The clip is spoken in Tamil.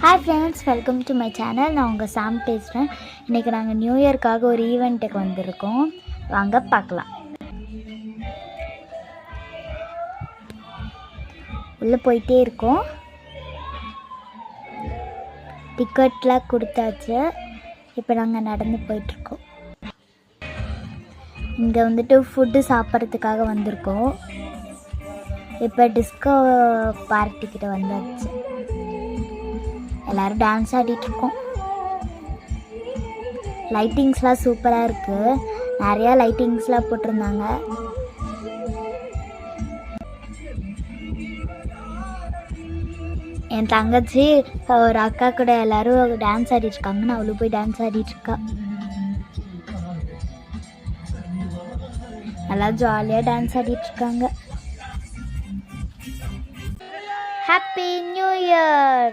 Hi friends, welcome to my channel. நான் உங்கள் சாம் பேசுகிறேன். இன்றைக்கி நாங்கள் நியூ இயர்க்காக ஒரு ஈவெண்ட்டுக்கு வந்திருக்கோம். வாங்க பார்க்கலாம். உள்ளே போயிட்டே இருக்கோம். டிக்கெட்லாம் கொடுத்தாச்சு. இப்போ நாங்கள் நடந்து போயிட்டுருக்கோம். இங்கே வந்துட்டு ஃபுட்டு சாப்பிட்றதுக்காக வந்திருக்கோம். இப்போ டிஸ்கோ பார்ட்டிக்கிட்ட வந்தாச்சு. எல்லோரும் டான்ஸ் ஆடிட்டுருக்கோம். லைட்டிங்ஸ்லாம் சூப்பராக இருக்குது. நிறையா லைட்டிங்ஸ்லாம் போட்டிருந்தாங்க. என் தங்கச்சி ஒரு அக்கா கூட எல்லோரும் டான்ஸ் ஆடிட்டுருக்காங்கன்னு அவளும் போய் டான்ஸ் ஆடிட்டுருக்கா. நல்லா ஜாலியாக டான்ஸ் ஆடிட்டுருக்காங்க. Happy new year.